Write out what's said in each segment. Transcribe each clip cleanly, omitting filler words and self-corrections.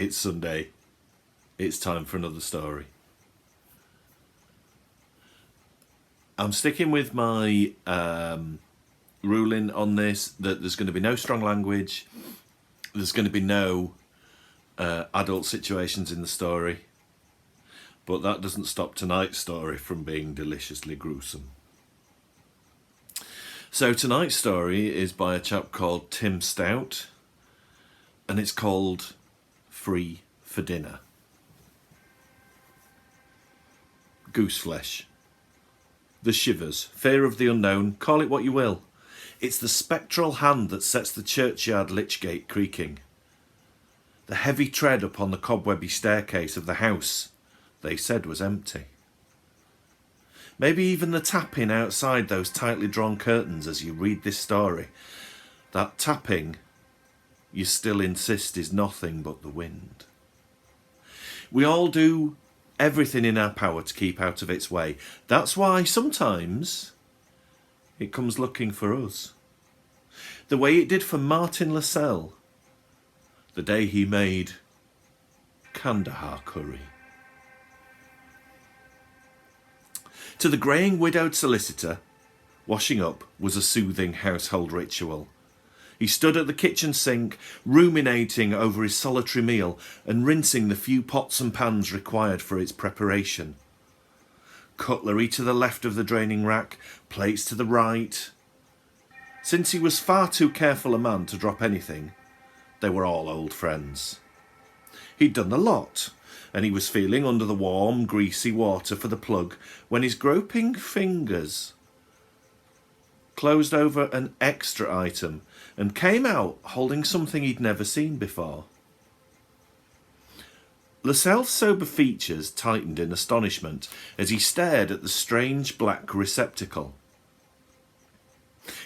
It's Sunday. It's time for another story. I'm sticking with my ruling on this, that there's going to be no strong language, there's going to be no adult situations in the story, but that doesn't stop tonight's story from being deliciously gruesome. So tonight's story is by a chap called Tim Stout, and it's called Free for Dinner. Gooseflesh. The shivers, fear of the unknown, call it what you will. It's the spectral hand that sets the churchyard lich gate creaking. The heavy tread upon the cobwebby staircase of the house they said was empty. Maybe even the tapping outside those tightly drawn curtains as you read this story. That tapping you still insist is nothing but the wind. We all do everything in our power to keep out of its way. That's why sometimes it comes looking for us. The way it did for Martin Lascelles the day he made Kandahar curry. To the greying widowed solicitor, washing up was a soothing household ritual. He stood at the kitchen sink, ruminating over his solitary meal and rinsing the few pots and pans required for its preparation. Cutlery to the left of the draining rack, plates to the right. Since he was far too careful a man to drop anything, they were all old friends. He'd done the lot, and he was feeling under the warm, greasy water for the plug when his groping fingers closed over an extra item and came out holding something he'd never seen before. Lascelles' sober features tightened in astonishment as he stared at the strange black receptacle.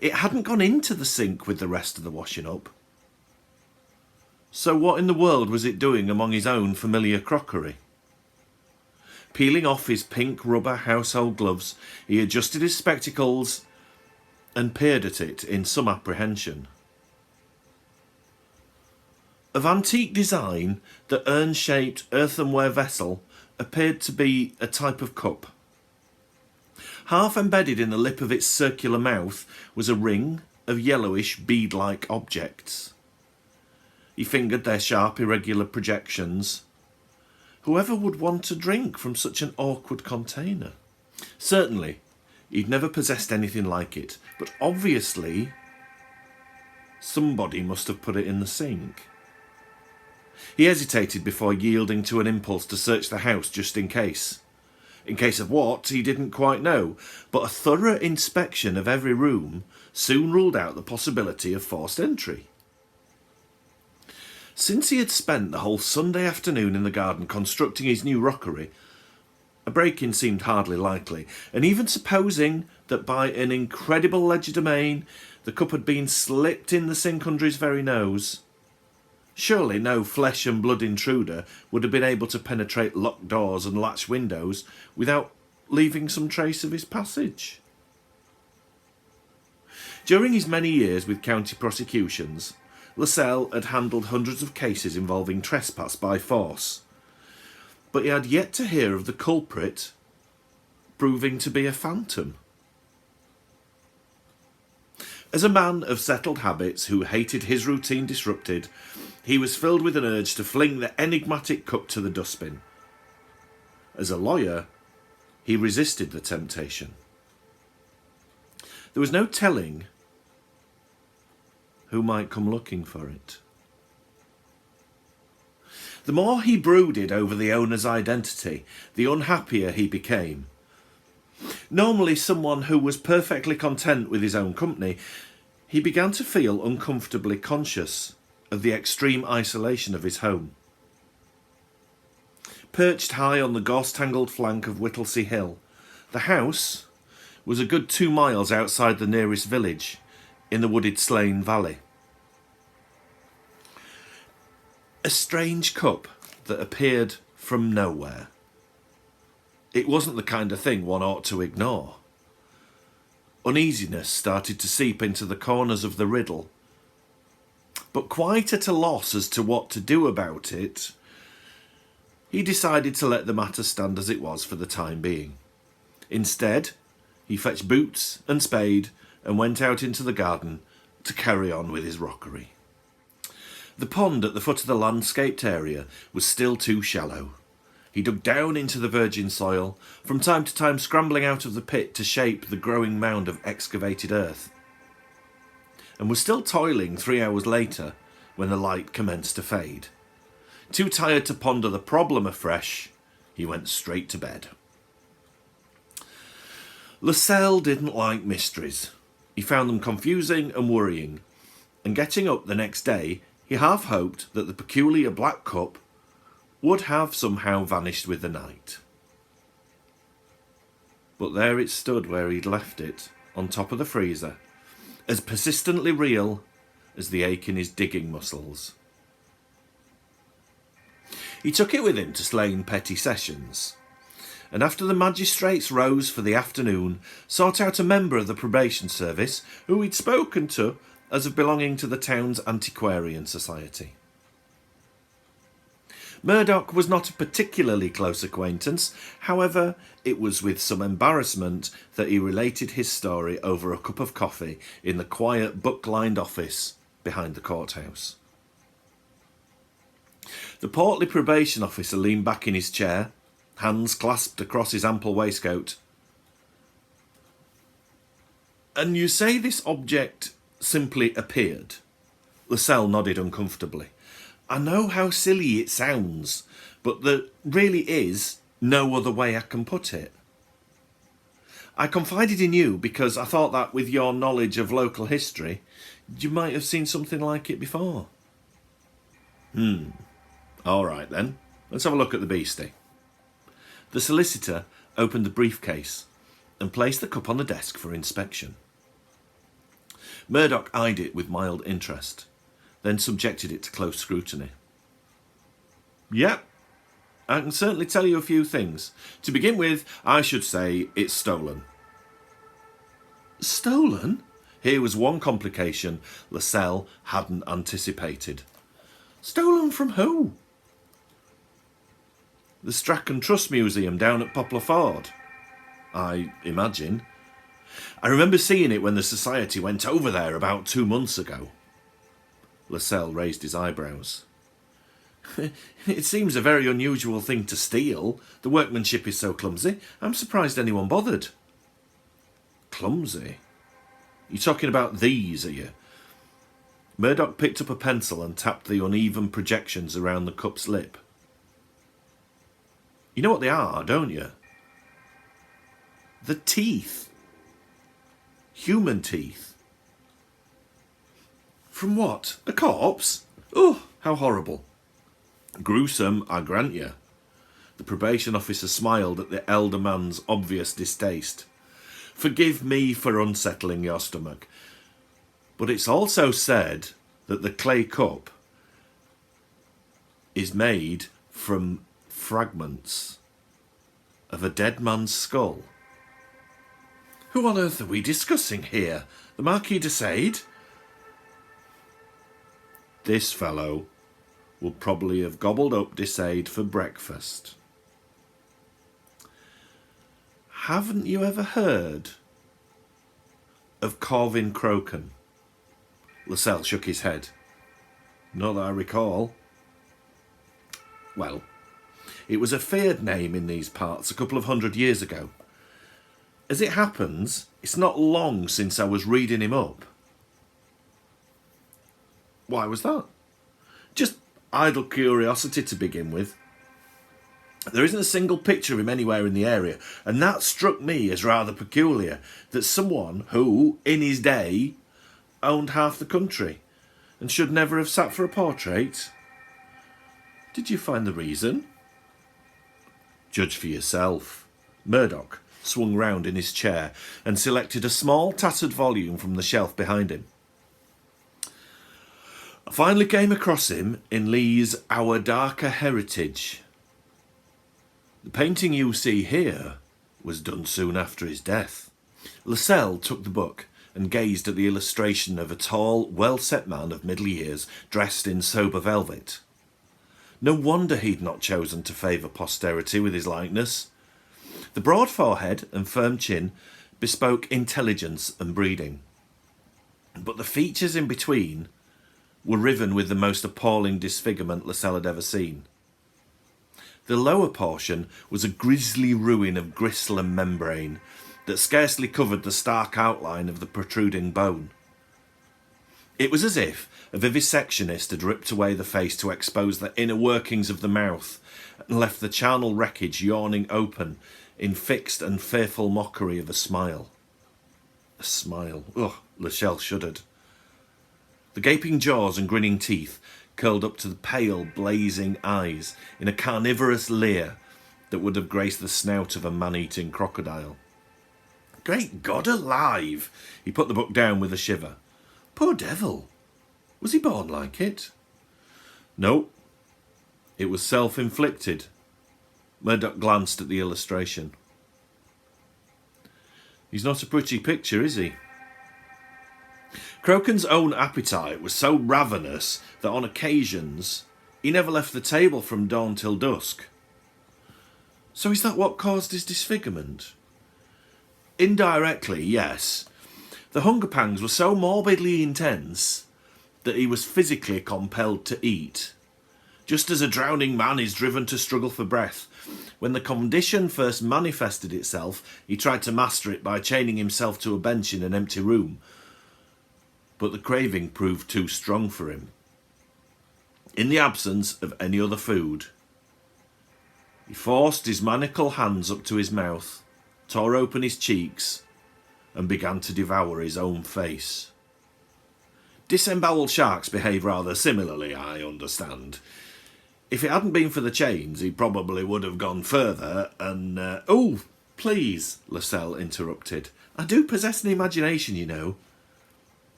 It hadn't gone into the sink with the rest of the washing up. So what in the world was it doing among his own familiar crockery? Peeling off his pink rubber household gloves, he adjusted his spectacles and peered at it in some apprehension. Of antique design, the urn-shaped earthenware vessel appeared to be a type of cup. Half embedded in the lip of its circular mouth was a ring of yellowish bead-like objects. He fingered their sharp, irregular projections. Whoever would want to drink from such an awkward container? Certainly, he'd never possessed anything like it, but obviously somebody must have put it in the sink. He hesitated before yielding to an impulse to search the house just in case. In case of what, he didn't quite know, but a thorough inspection of every room soon ruled out the possibility of forced entry. Since he had spent the whole Sunday afternoon in the garden constructing his new rockery, a break-in seemed hardly likely, and even supposing that by an incredible legerdemain the cup had been slipped in the sink under his very nose, surely no flesh and blood intruder would have been able to penetrate locked doors and latched windows without leaving some trace of his passage. During his many years with county prosecutions, Lascelles had handled hundreds of cases involving trespass by force, but he had yet to hear of the culprit proving to be a phantom. As a man of settled habits who hated his routine disrupted, he was filled with an urge to fling the enigmatic cup to the dustbin. As a lawyer, he resisted the temptation. There was no telling who might come looking for it. The more he brooded over the owner's identity, the unhappier he became. Normally someone who was perfectly content with his own company, he began to feel uncomfortably conscious of the extreme isolation of his home. Perched high on the gorse-tangled flank of Whittlesea Hill, the house was a good 2 miles outside the nearest village, in the wooded Slane Valley. A strange cup that appeared from nowhere. It wasn't the kind of thing one ought to ignore. Uneasiness started to seep into the corners of the riddle. But quite at a loss as to what to do about it, he decided to let the matter stand as it was for the time being. Instead, he fetched boots and spade and went out into the garden to carry on with his rockery. The pond at the foot of the landscaped area was still too shallow. He dug down into the virgin soil, from time to time scrambling out of the pit to shape the growing mound of excavated earth, and was still toiling 3 hours later when the light commenced to fade. Too tired to ponder the problem afresh, he went straight to bed. Lascelles didn't like mysteries. He found them confusing and worrying, and getting up the next day, he half hoped that the peculiar black cup would have somehow vanished with the night. But there it stood where he'd left it, on top of the freezer, as persistently real as the ache in his digging muscles. He took it with him to Slane Petty Sessions, and after the magistrates rose for the afternoon, sought out a member of the probation service who he'd spoken to as of belonging to the town's antiquarian society. Murdoch was not a particularly close acquaintance. However, it was with some embarrassment that he related his story over a cup of coffee in the quiet book-lined office behind the courthouse. The portly probation officer leaned back in his chair, hands clasped across his ample waistcoat. "And you say this object simply appeared?" Lascelles nodded uncomfortably. "I know how silly it sounds, but there really is no other way I can put it. I confided in you because I thought that with your knowledge of local history, you might have seen something like it before." All right then, let's have a look at the beastie. The solicitor opened the briefcase and placed the cup on the desk for inspection. Murdoch eyed it with mild interest, then subjected it to close scrutiny. "Yep, I can certainly tell you a few things. To begin with, I should say it's stolen." "Stolen?" Here was one complication Lascelles hadn't anticipated. "Stolen from who?" "The Strachan Trust Museum down at Poplar Ford, I imagine. I remember seeing it when the society went over there about 2 months ago." Lascelles raised his eyebrows. "It seems a very unusual thing to steal. The workmanship is so clumsy. I'm surprised anyone bothered." "Clumsy? You're talking about these, are you?" Murdoch picked up a pencil and tapped the uneven projections around the cup's lip. "You know what they are, don't you?" "The teeth. Human teeth." "From what? A corpse? Oh, how horrible." "Gruesome, I grant you." The probation officer smiled at the elder man's obvious distaste. "Forgive me for unsettling your stomach, but it's also said that the clay cup is made from fragments of a dead man's skull." "Who on earth are we discussing here? The Marquis de Sade?" "This fellow will probably have gobbled up de Sade for breakfast." "Haven't you ever heard of Corvin Crochan?" Lascelles shook his head. "Not that I recall." "Well, it was a feared name in these parts a couple of 100 years ago. As it happens, it's not long since I was reading him up." "Why was that?" "Just idle curiosity to begin with. There isn't a single picture of him anywhere in the area, and that struck me as rather peculiar, that someone who, in his day, owned half the country and should never have sat for a portrait." "Did you find the reason?" "Judge for yourself." Murdoch swung round in his chair and selected a small tattered volume from the shelf behind him. "I finally came across him in Lee's Our Darker Heritage. The painting you see here was done soon after his death." Lascelles took the book and gazed at the illustration of a tall, well-set man of middle years, dressed in sober velvet. No wonder he'd not chosen to favour posterity with his likeness. The broad forehead and firm chin bespoke intelligence and breeding. But the features in between were riven with the most appalling disfigurement Lascelles had ever seen. The lower portion was a grisly ruin of gristle and membrane that scarcely covered the stark outline of the protruding bone. It was as if a vivisectionist had ripped away the face to expose the inner workings of the mouth and left the charnel wreckage yawning open in fixed and fearful mockery of a smile. A smile. Ugh, Lascelles shuddered. The gaping jaws and grinning teeth curled up to the pale, blazing eyes in a carnivorous leer that would have graced the snout of a man-eating crocodile. Great God alive! He put the book down with a shiver. Poor devil. Was he born like it? No. It was self-inflicted. Murdoch glanced at the illustration. He's not a pretty picture, is he? Croken's own appetite was so ravenous that on occasions he never left the table from dawn till dusk. So is that what caused his disfigurement? Indirectly, yes. The hunger pangs were so morbidly intense that he was physically compelled to eat. Just as a drowning man is driven to struggle for breath, when the condition first manifested itself, he tried to master it by chaining himself to a bench in an empty room. But the craving proved too strong for him. In the absence of any other food, he forced his manacled hands up to his mouth, tore open his cheeks, and began to devour his own face. Disemboweled sharks behave rather similarly, I understand. If it hadn't been for the chains, he probably would have gone further and... Oh, please, Lascelles interrupted. I do possess an imagination, you know.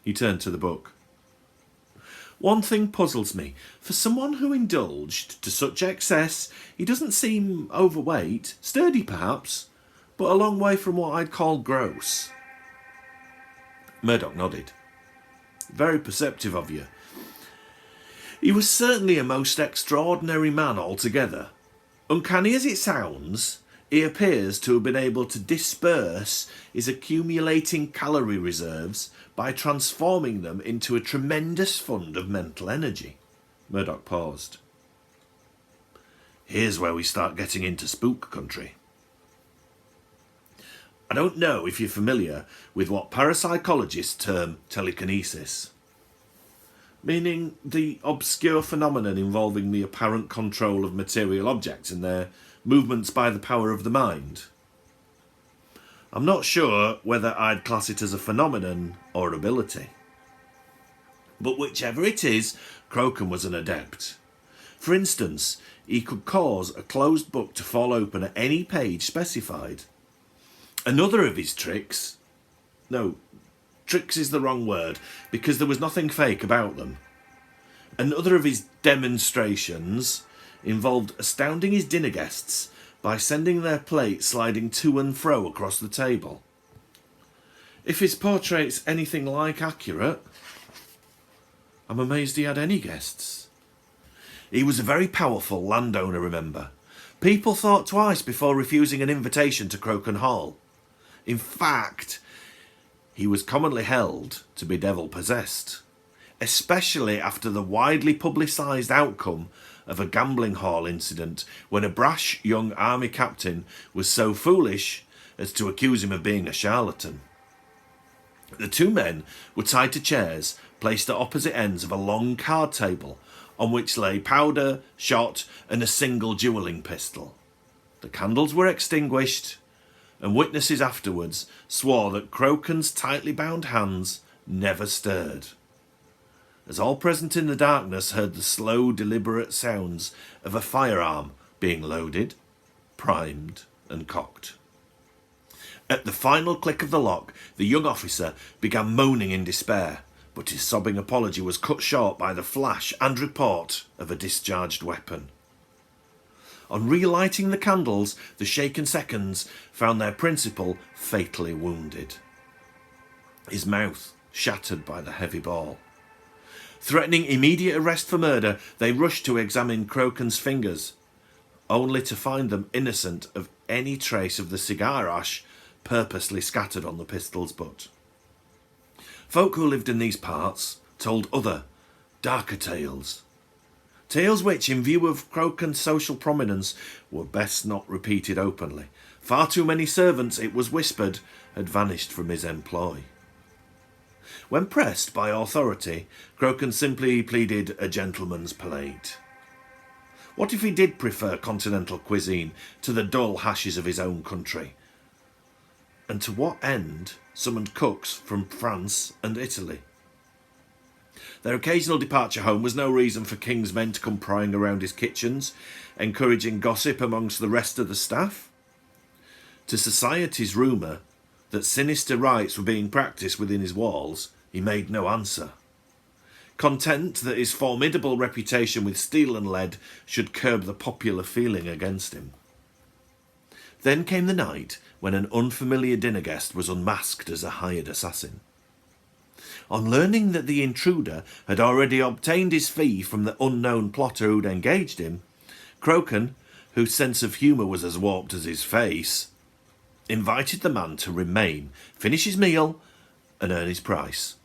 He turned to the book. One thing puzzles me. For someone who indulged to such excess, he doesn't seem overweight, sturdy perhaps, but a long way from what I'd call gross. Murdoch nodded. Very perceptive of you. He was certainly a most extraordinary man altogether. Uncanny as it sounds, he appears to have been able to disperse his accumulating calorie reserves by transforming them into a tremendous fund of mental energy. Murdoch paused. Here's where we start getting into spook country. I don't know if you're familiar with what parapsychologists term telekinesis, meaning the obscure phenomenon involving the apparent control of material objects and their movements by the power of the mind. I'm not sure whether I'd class it as a phenomenon or ability. But whichever it is, Croken was an adept. For instance, he could cause a closed book to fall open at any page specified. Another of his tricks... No, tricks is the wrong word, because there was nothing fake about them. Another of his demonstrations involved astounding his dinner guests by sending their plate sliding to and fro across the table. If his portrait's anything like accurate, I'm amazed he had any guests. He was a very powerful landowner, remember. People thought twice before refusing an invitation to Croken Hall. In fact, he was commonly held to be devil-possessed, especially after the widely publicised outcome of a gambling hall incident when a brash young army captain was so foolish as to accuse him of being a charlatan. The two men were tied to chairs placed at opposite ends of a long card table on which lay powder, shot and a single duelling pistol. The candles were extinguished, and witnesses afterwards swore that Croken's tightly bound hands never stirred, as all present in the darkness heard the slow, deliberate sounds of a firearm being loaded, primed and cocked. At the final click of the lock, the young officer began moaning in despair, but his sobbing apology was cut short by the flash and report of a discharged weapon. On relighting the candles, the shaken seconds found their principal fatally wounded, his mouth shattered by the heavy ball. Threatening immediate arrest for murder, they rushed to examine Croken's fingers, only to find them innocent of any trace of the cigar ash purposely scattered on the pistol's butt. Folk who lived in these parts told other, darker tales. Tales which, in view of Croken's social prominence, were best not repeated openly. Far too many servants, it was whispered, had vanished from his employ. When pressed by authority, Croken simply pleaded a gentleman's plate. What if he did prefer continental cuisine to the dull hashes of his own country? And to what end summoned cooks from France and Italy? Their occasional departure home was no reason for King's men to come prying around his kitchens, encouraging gossip amongst the rest of the staff. To society's rumour that sinister rites were being practised within his walls, he made no answer, content that his formidable reputation with steel and lead should curb the popular feeling against him. Then came the night when an unfamiliar dinner guest was unmasked as a hired assassin. On learning that the intruder had already obtained his fee from the unknown plotter who'd engaged him, Croken, whose sense of humour was as warped as his face, invited the man to remain, finish his meal, and earn his price.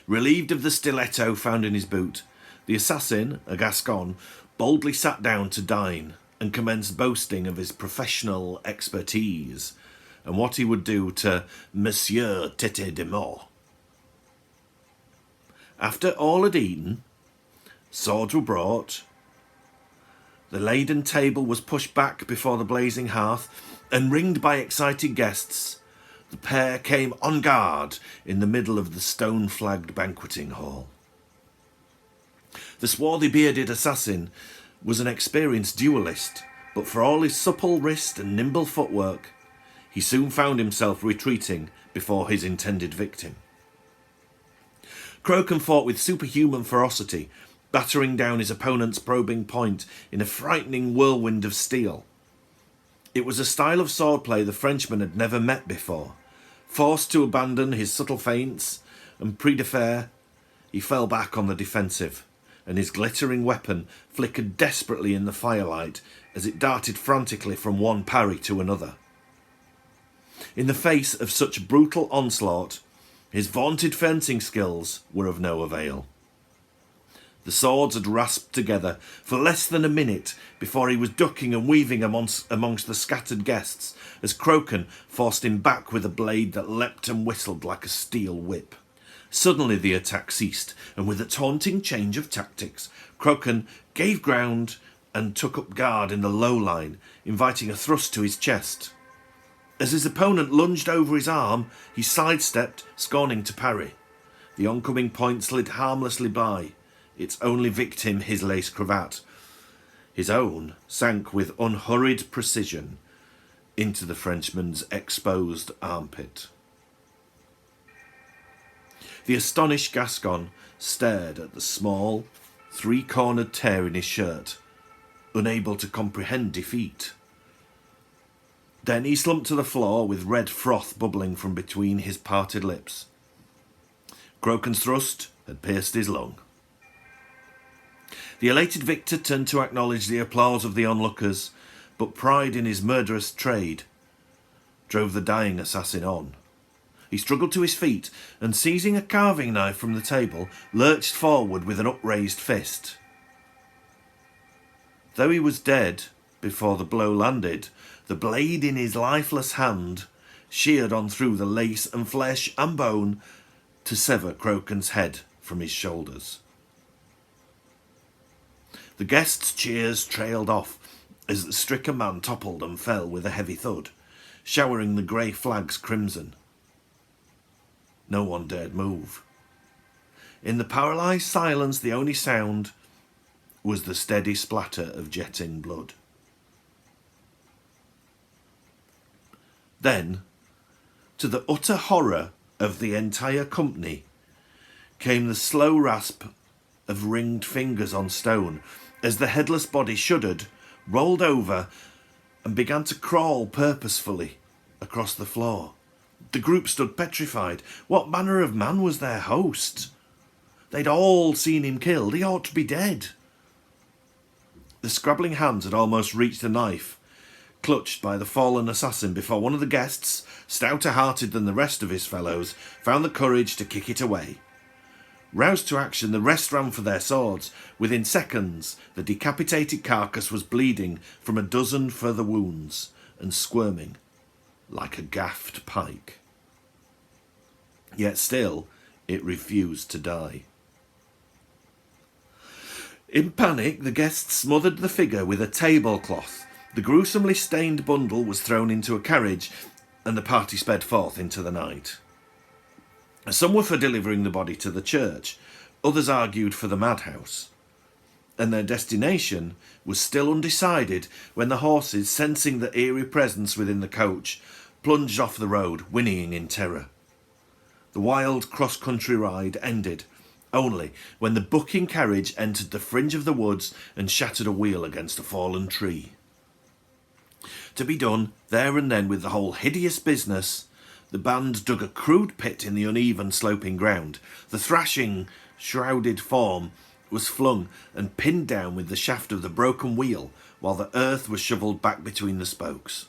Relieved of the stiletto found in his boot, the assassin, a Gascon, boldly sat down to dine and commenced boasting of his professional expertise and what he would do to Monsieur Tete de Mort. After all had eaten, swords were brought, the laden table was pushed back before the blazing hearth, and ringed by excited guests, the pair came on guard in the middle of the stone-flagged banqueting hall. The swarthy bearded assassin was an experienced duellist, but for all his supple wrist and nimble footwork, he soon found himself retreating before his intended victim. Croken fought with superhuman ferocity, battering down his opponent's probing point in a frightening whirlwind of steel. It was a style of swordplay the Frenchman had never met before. Forced to abandon his subtle feints and pris de fer, he fell back on the defensive, and his glittering weapon flickered desperately in the firelight as it darted frantically from one parry to another. In the face of such brutal onslaught, his vaunted fencing skills were of no avail. The swords had rasped together for less than a minute before he was ducking and weaving amongst the scattered guests as Croken forced him back with a blade that leapt and whistled like a steel whip. Suddenly the attack ceased, and with a taunting change of tactics, Croken gave ground and took up guard in the low line, inviting a thrust to his chest. As his opponent lunged over his arm, he sidestepped, scorning to parry. The oncoming point slid harmlessly by, its only victim his lace cravat. His own sank with unhurried precision into the Frenchman's exposed armpit. The astonished Gascon stared at the small, three-cornered tear in his shirt, unable to comprehend defeat. Then he slumped to the floor with red froth bubbling from between his parted lips. Croken's thrust had pierced his lung. The elated victor turned to acknowledge the applause of the onlookers, but pride in his murderous trade drove the dying assassin on. He struggled to his feet and, seizing a carving knife from the table, lurched forward with an upraised fist. Though he was dead before the blow landed, the blade in his lifeless hand sheared on through the lace and flesh and bone to sever Croken's head from his shoulders. The guests' cheers trailed off as the stricken man toppled and fell with a heavy thud, showering the grey flags crimson. No one dared move. In the paralysed silence, the only sound was the steady splatter of jetting blood. Then, to the utter horror of the entire company, came the slow rasp of ringed fingers on stone as the headless body shuddered, rolled over, and began to crawl purposefully across the floor. The group stood petrified. What manner of man was their host? They'd all seen him killed. He ought to be dead. The scrabbling hands had almost reached a knife, clutched by the fallen assassin, before one of the guests, stouter-hearted than the rest of his fellows, found the courage to kick it away. Roused to action, the rest ran for their swords. Within seconds, the decapitated carcass was bleeding from a dozen further wounds and squirming like a gaffed pike. Yet still, it refused to die. In panic, the guests smothered the figure with a tablecloth. The gruesomely stained bundle was thrown into a carriage, and the party sped forth into the night. Some were for delivering the body to the church, others argued for the madhouse, and their destination was still undecided when the horses, sensing the eerie presence within the coach, plunged off the road, whinnying in terror. The wild cross-country ride ended only when the bucking carriage entered the fringe of the woods and shattered a wheel against a fallen tree. To be done there and then with the whole hideous business, the band dug a crude pit in the uneven sloping ground. The thrashing, shrouded form was flung and pinned down with the shaft of the broken wheel, while the earth was shovelled back between the spokes.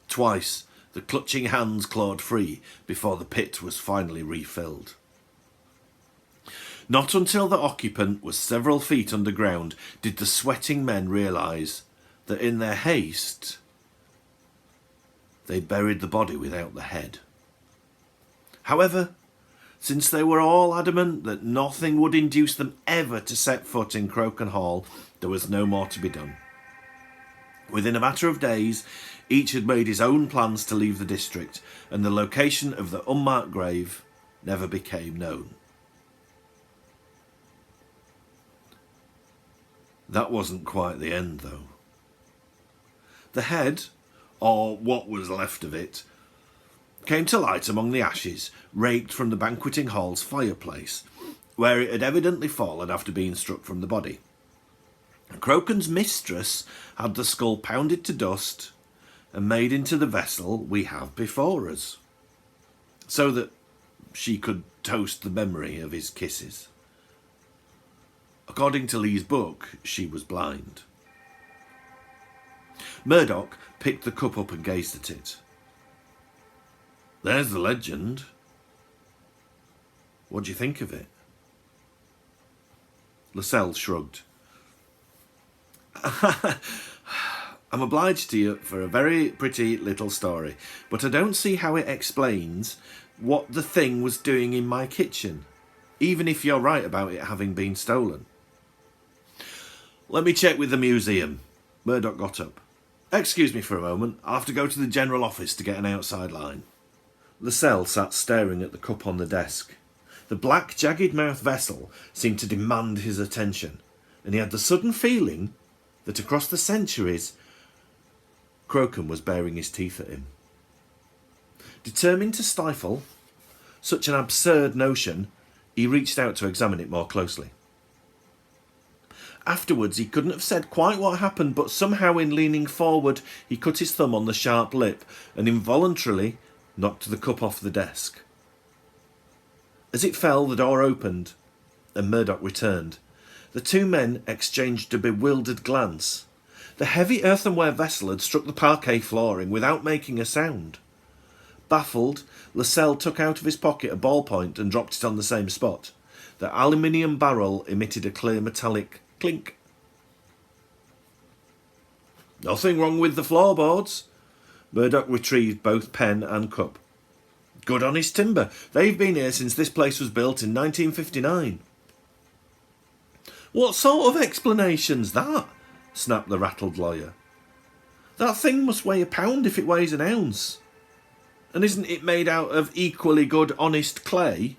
Twice the clutching hands clawed free before the pit was finally refilled. Not until the occupant was several feet underground did the sweating men realise that in their haste they buried the body without the head. However, since they were all adamant that nothing would induce them ever to set foot in Crowcon Hall, there was no more to be done. Within a matter of days, each had made his own plans to leave the district, and the location of the unmarked grave never became known. That wasn't quite the end, though. The head, or what was left of it, came to light among the ashes, raked from the banqueting hall's fireplace, where it had evidently fallen after being struck from the body. Crowcon's mistress had the skull pounded to dust and made into the vessel we have before us, so that she could toast the memory of his kisses. According to Lee's book, she was blind. Murdoch picked the cup up and gazed at it. There's the legend. What do you think of it? Lascelles shrugged. I'm obliged to you for a very pretty little story, but I don't see how it explains what the thing was doing in my kitchen, even if you're right about it having been stolen. Let me check with the museum. Murdoch got up. Excuse me for a moment. I'll have to go to the general office to get an outside line. Lascelles sat staring at the cup on the desk. The black, jagged-mouthed vessel seemed to demand his attention, and he had the sudden feeling that across the centuries, Crowcon was baring his teeth at him. Determined to stifle such an absurd notion, he reached out to examine it more closely. Afterwards, he couldn't have said quite what happened, but somehow in leaning forward, he cut his thumb on the sharp lip and involuntarily knocked the cup off the desk. As it fell, the door opened, and Murdoch returned. The two men exchanged a bewildered glance. The heavy earthenware vessel had struck the parquet flooring without making a sound. Baffled, Lascelles took out of his pocket a ballpoint and dropped it on the same spot. The aluminium barrel emitted a clear metallic clink. Nothing wrong with the floorboards. Murdoch retrieved both pen and cup. Good honest timber. They've been here since this place was built in 1959. What sort of explanation's that? Snapped the rattled lawyer. That thing must weigh a pound if it weighs an ounce. And isn't it made out of equally good honest clay?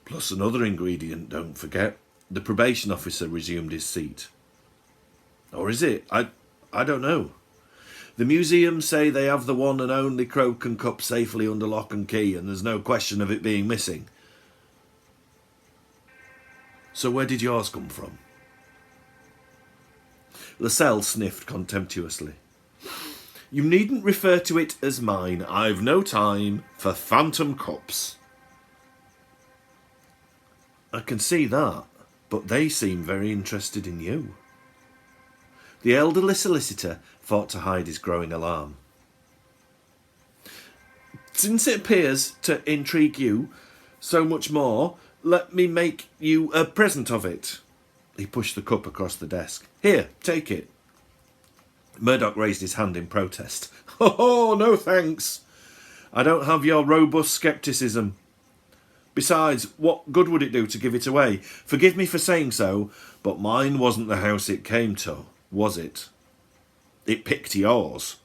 Plus another ingredient, don't forget. The probation officer resumed his seat. Or is it? I don't know. The museum say they have the one and only Crowcon cup safely under lock and key, and there's no question of it being missing. So where did yours come from? Lascelles sniffed contemptuously. You needn't refer to it as mine. I've no time for phantom cups. I can see that, but they seem very interested in you. The elderly solicitor fought to hide his growing alarm. Since it appears to intrigue you so much more, let me make you a present of it. He pushed the cup across the desk. Here, take it. Murdoch raised his hand in protest. Oh, no thanks. I don't have your robust scepticism. Besides, what good would it do to give it away? Forgive me for saying so, but mine wasn't the house it came to, was it? It picked yours.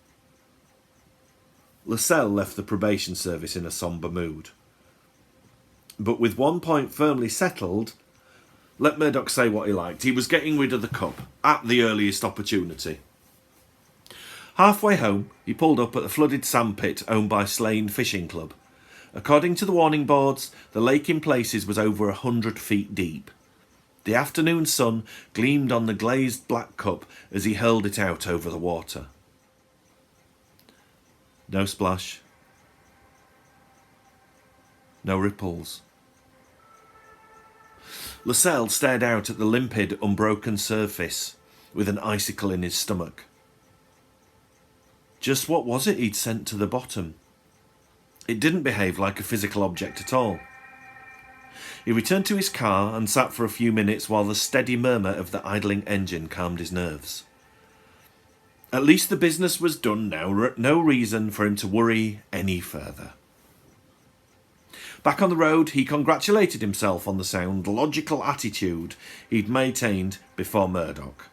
Lascelles left the probation service in a sombre mood. But with one point firmly settled, let Murdoch say what he liked. He was getting rid of the cup at the earliest opportunity. Halfway home, he pulled up at the flooded sandpit owned by Slane Fishing Club. According to the warning boards, the lake in places was over 100 feet deep. The afternoon sun gleamed on the glazed black cup as he hurled it out over the water. No splash. No ripples. Lascelles stared out at the limpid, unbroken surface with an icicle in his stomach. Just what was it he'd sent to the bottom? It didn't behave like a physical object at all. He returned to his car and sat for a few minutes while the steady murmur of the idling engine calmed his nerves. At least the business was done now, no reason for him to worry any further. Back on the road, he congratulated himself on the sound, logical attitude he'd maintained before Murdoch.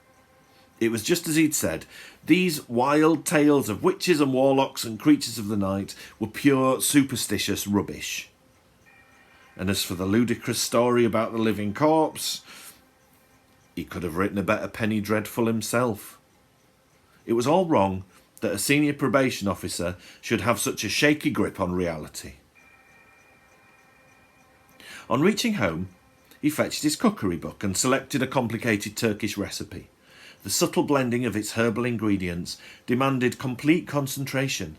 It was just as he'd said. These wild tales of witches and warlocks and creatures of the night were pure superstitious rubbish. And as for the ludicrous story about the living corpse, he could have written a better penny dreadful himself. It was all wrong that a senior probation officer should have such a shaky grip on reality. On reaching home, he fetched his cookery book and selected a complicated Turkish recipe. The subtle blending of its herbal ingredients demanded complete concentration.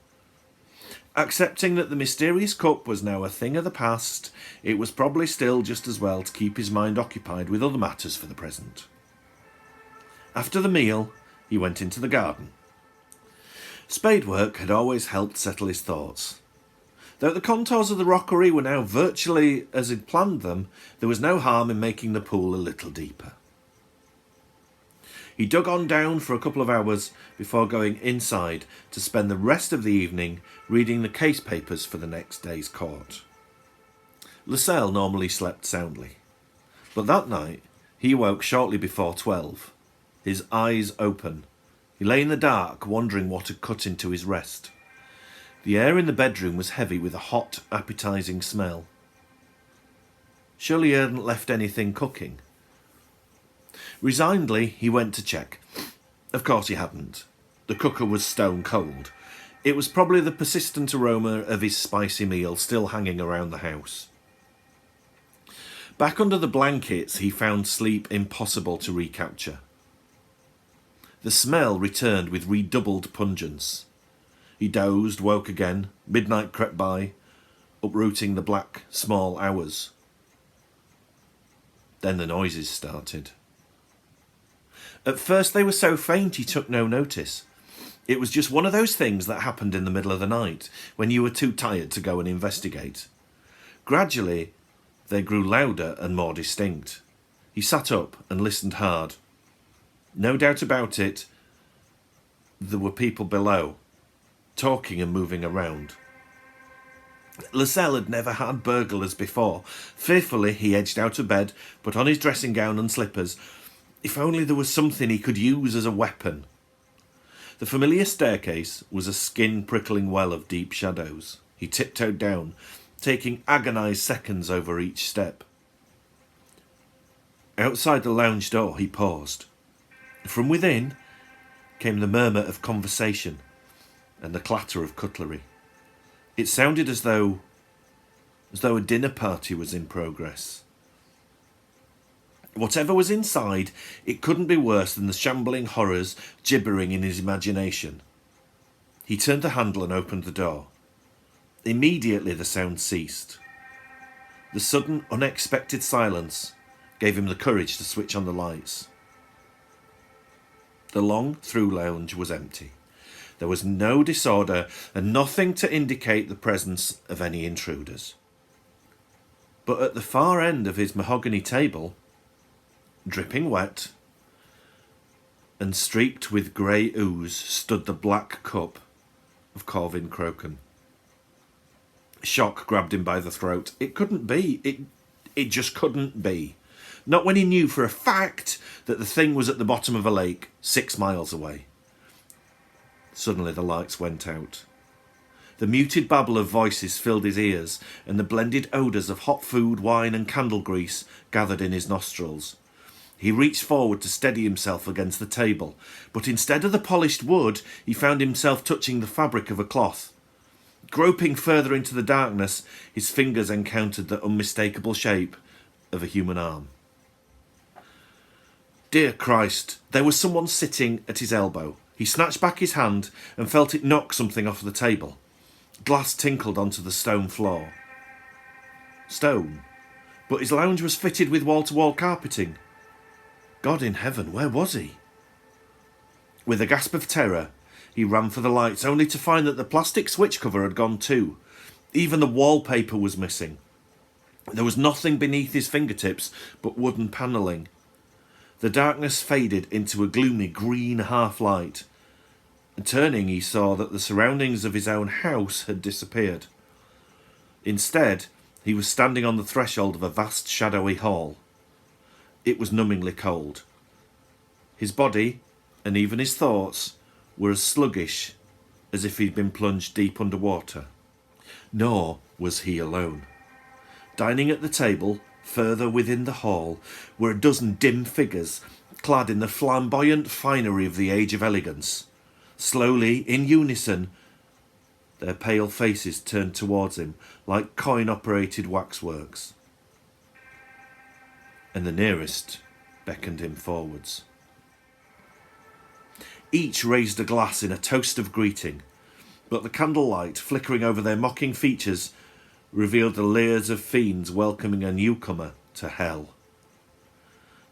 Accepting that the mysterious cup was now a thing of the past, it was probably still just as well to keep his mind occupied with other matters for the present. After the meal, he went into the garden. Spade work had always helped settle his thoughts. Though the contours of the rockery were now virtually as he'd planned them, there was no harm in making the pool a little deeper. He dug on down for a couple of hours before going inside to spend the rest of the evening reading the case papers for the next day's court. Lascelles normally slept soundly, but that night he woke shortly before 12, his eyes open. He lay in the dark, wondering what had cut into his rest. The air in the bedroom was heavy with a hot, appetising smell. Surely he hadn't left anything cooking. Resignedly, he went to check. Of course he hadn't. The cooker was stone cold. It was probably the persistent aroma of his spicy meal still hanging around the house. Back under the blankets, he found sleep impossible to recapture. The smell returned with redoubled pungence. He dozed, woke again. Midnight crept by, uprooting the black, small hours. Then the noises started. At first they were so faint he took no notice. It was just one of those things that happened in the middle of the night, when you were too tired to go and investigate. Gradually, they grew louder and more distinct. He sat up and listened hard. No doubt about it, there were people below, talking and moving around. Lascelles had never had burglars before. Fearfully, he edged out of bed, put on his dressing gown and slippers. If only there was something he could use as a weapon. The familiar staircase was a skin-prickling well of deep shadows. He tiptoed down, taking agonised seconds over each step. Outside the lounge door, he paused. From within came the murmur of conversation and the clatter of cutlery. It sounded as though a dinner party was in progress. Whatever was inside, it couldn't be worse than the shambling horrors gibbering in his imagination. He turned the handle and opened the door. Immediately the sound ceased. The sudden, unexpected silence gave him the courage to switch on the lights. The long through lounge was empty. There was no disorder and nothing to indicate the presence of any intruders. But at the far end of his mahogany table, dripping wet and streaked with grey ooze, stood the black cup of Corvin Croken. Shock grabbed him by the throat. It couldn't be. It just couldn't be. Not when he knew for a fact that the thing was at the bottom of a lake 6 miles away. Suddenly the lights went out. The muted babble of voices filled his ears, and the blended odours of hot food, wine and candle grease gathered in his nostrils. He reached forward to steady himself against the table, but instead of the polished wood, he found himself touching the fabric of a cloth. Groping further into the darkness, his fingers encountered the unmistakable shape of a human arm. Dear Christ, there was someone sitting at his elbow. He snatched back his hand and felt it knock something off the table. Glass tinkled onto the stone floor. Stone, but his lounge was fitted with wall-to-wall carpeting. God in heaven, where was he? With a gasp of terror, he ran for the lights, only to find that the plastic switch cover had gone too. Even the wallpaper was missing. There was nothing beneath his fingertips but wooden panelling. The darkness faded into a gloomy green half-light, and turning he saw that the surroundings of his own house had disappeared. Instead, he was standing on the threshold of a vast shadowy hall. It was numbingly cold. His body, and even his thoughts, were as sluggish as if he'd been plunged deep under water. Nor was he alone. Dining at the table, further within the hall, were a dozen dim figures, clad in the flamboyant finery of the Age of Elegance. Slowly, in unison, their pale faces turned towards him like coin-operated waxworks. And the nearest beckoned him forwards. Each raised a glass in a toast of greeting, but the candlelight flickering over their mocking features revealed the leers of fiends welcoming a newcomer to hell.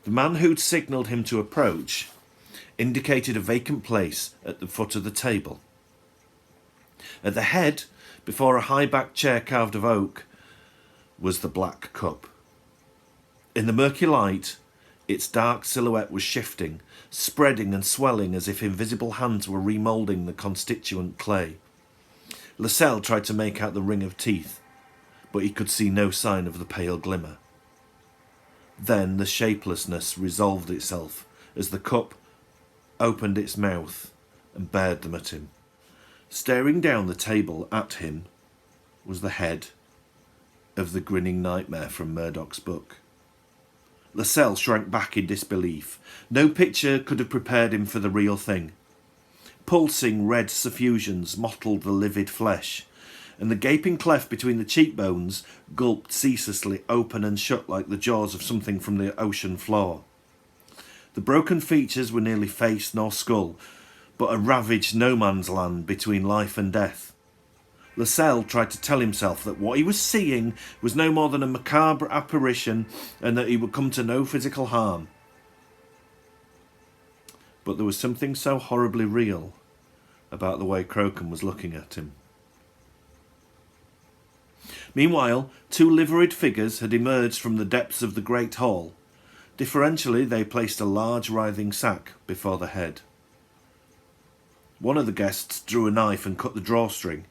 The man who'd signalled him to approach indicated a vacant place at the foot of the table. At the head, before a high-backed chair carved of oak, was the black cup. In the murky light, its dark silhouette was shifting, spreading and swelling as if invisible hands were remoulding the constituent clay. Lascelles tried to make out the ring of teeth, but he could see no sign of the pale glimmer. Then the shapelessness resolved itself as the cup opened its mouth and bared them at him. Staring down the table at him was the head of the grinning nightmare from Murdoch's book. Lascelles shrank back in disbelief. No picture could have prepared him for the real thing. Pulsing red suffusions mottled the livid flesh, and the gaping cleft between the cheekbones gulped ceaselessly open and shut like the jaws of something from the ocean floor. The broken features were nearly face nor skull, but a ravaged no-man's land between life and death. Lascelles tried to tell himself that what he was seeing was no more than a macabre apparition and that he would come to no physical harm. But there was something so horribly real about the way Croken was looking at him. Meanwhile, 2 liveried figures had emerged from the depths of the great hall. Differentially, they placed a large writhing sack before the head. One of the guests drew a knife and cut the drawstring.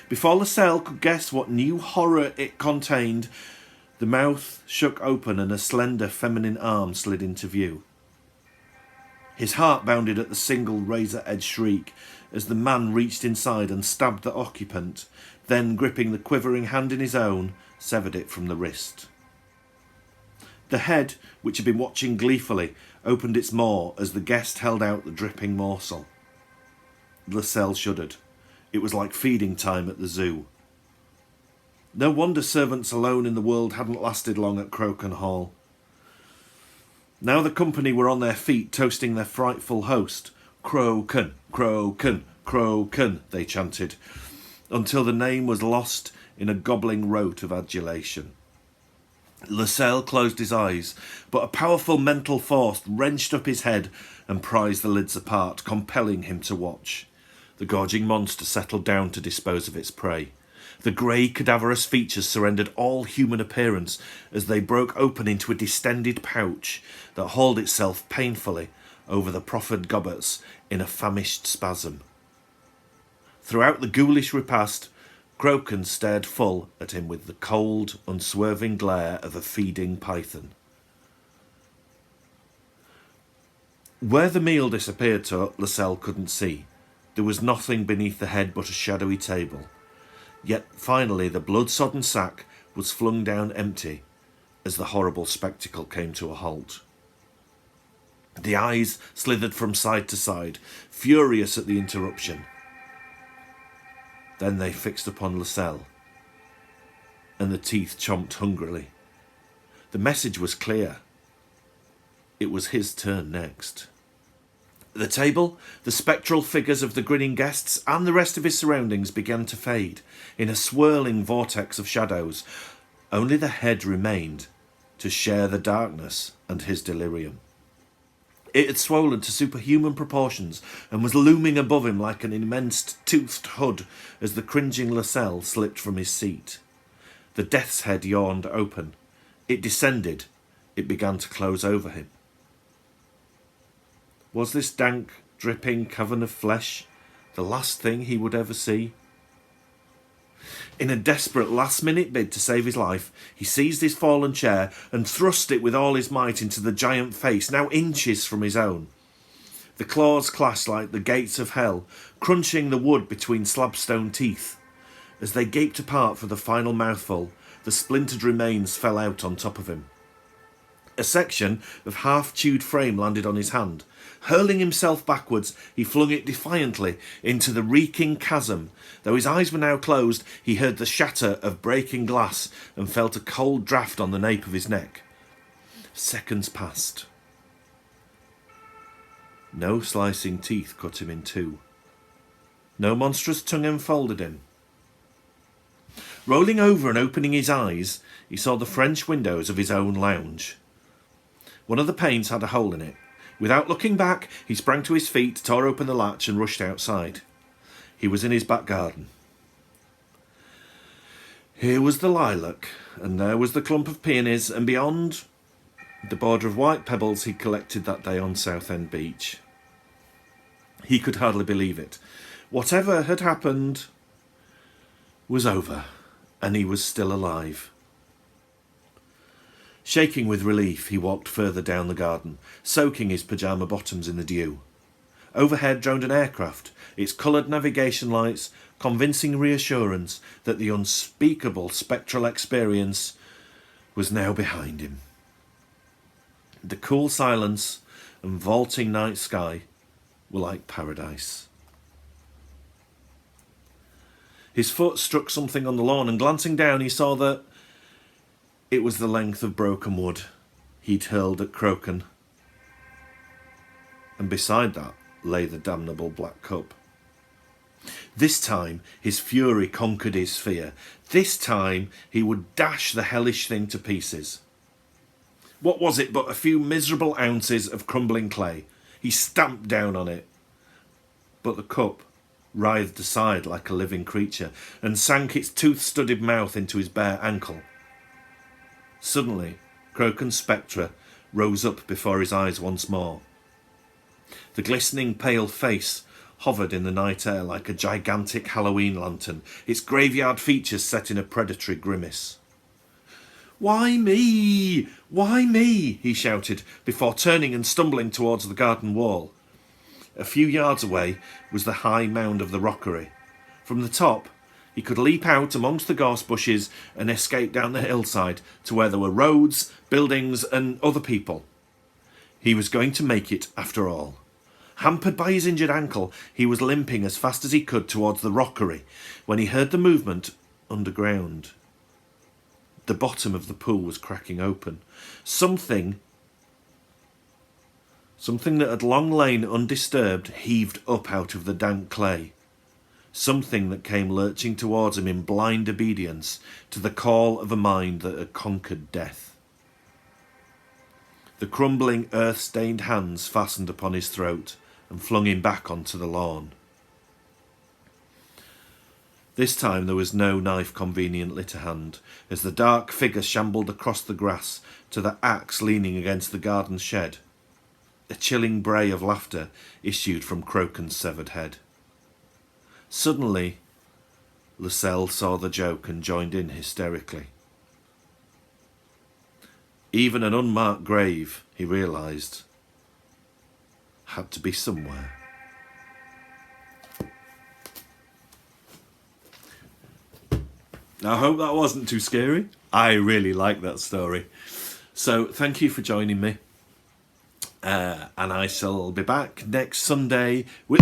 Before Lascelles could guess what new horror it contained, the mouth shook open and a slender feminine arm slid into view. His heart bounded at the single razor-edged shriek as the man reached inside and stabbed the occupant, then, gripping the quivering hand in his own, severed it from the wrist. The head, which had been watching gleefully, opened its maw as the guest held out the dripping morsel. Lascelles shuddered. It was like feeding time at the zoo. No wonder servants alone in the world hadn't lasted long at Croken Hall. Now the company were on their feet, toasting their frightful host. Croken, Croken, Croken, they chanted, until the name was lost in a gobbling rote of adulation. Lascelles closed his eyes, but a powerful mental force wrenched up his head and prized the lids apart, compelling him to watch. The gorging monster settled down to dispose of its prey. The grey, cadaverous features surrendered all human appearance as they broke open into a distended pouch that hauled itself painfully over the proffered gobbets in a famished spasm. Throughout the ghoulish repast, Croken stared full at him with the cold, unswerving glare of a feeding python. Where the meal disappeared to, Lascelles couldn't see. There was nothing beneath the head but a shadowy table. Yet finally the blood-sodden sack was flung down empty as the horrible spectacle came to a halt. The eyes slithered from side to side, furious at the interruption. Then they fixed upon Lascelles, and the teeth chomped hungrily. The message was clear. It was his turn next. At the table, the spectral figures of the grinning guests and the rest of his surroundings began to fade in a swirling vortex of shadows. Only the head remained to share the darkness and his delirium. It had swollen to superhuman proportions and was looming above him like an immense toothed hood as the cringing Lascelles slipped from his seat. The death's head yawned open. It descended. It began to close over him. Was this dank, dripping cavern of flesh the last thing he would ever see? In a desperate last-minute bid to save his life, he seized his fallen chair and thrust it with all his might into the giant face, now inches from his own. The claws clashed like the gates of hell, crunching the wood between slabstone teeth. As they gaped apart for the final mouthful, the splintered remains fell out on top of him. A section of half-chewed frame landed on his hand. Hurling himself backwards, he flung it defiantly into the reeking chasm. Though his eyes were now closed, he heard the shatter of breaking glass and felt a cold draught on the nape of his neck. Seconds passed. No slicing teeth cut him in two. No monstrous tongue enfolded him. Rolling over and opening his eyes, he saw the French windows of his own lounge. One of the panes had a hole in it. Without looking back, he sprang to his feet, tore open the latch and rushed outside. He was in his back garden. Here was the lilac, and there was the clump of peonies, and beyond, the border of white pebbles he'd collected that day on Southend Beach. He could hardly believe it. Whatever had happened was over, and he was still alive. Shaking with relief, he walked further down the garden, soaking his pyjama bottoms in the dew. Overhead droned an aircraft, its coloured navigation lights convincing reassurance that the unspeakable spectral experience was now behind him. The cool silence and vaulting night sky were like paradise. His foot struck something on the lawn, and glancing down he saw that it was the length of broken wood he'd hurled at Croken. And beside that lay the damnable black cup. This time his fury conquered his fear. This time he would dash the hellish thing to pieces. What was it but a few miserable ounces of crumbling clay? He stamped down on it. But the cup writhed aside like a living creature and sank its tooth-studded mouth into his bare ankle. Suddenly, Croken's spectre rose up before his eyes once more. The glistening pale face hovered in the night air like a gigantic Halloween lantern, its graveyard features set in a predatory grimace. "Why me? Why me?" he shouted, before turning and stumbling towards the garden wall. A few yards away was the high mound of the rockery. From the top, he could leap out amongst the gorse bushes and escape down the hillside to where there were roads, buildings, and other people. He was going to make it after all. Hampered by his injured ankle, he was limping as fast as he could towards the rockery when he heard the movement underground. The bottom of the pool was cracking open. Something that had long lain undisturbed heaved up out of the dank clay. Something that came lurching towards him in blind obedience to the call of a mind that had conquered death. The crumbling, earth-stained hands fastened upon his throat and flung him back onto the lawn. This time there was no knife conveniently to hand, as the dark figure shambled across the grass to the axe leaning against the garden shed. A chilling bray of laughter issued from Croken's severed head. Suddenly, Lascelles saw the joke and joined in hysterically. Even an unmarked grave, he realised, had to be somewhere. Now, I hope that wasn't too scary. I really like that story. So, thank you for joining me. And I shall be back next Sunday with...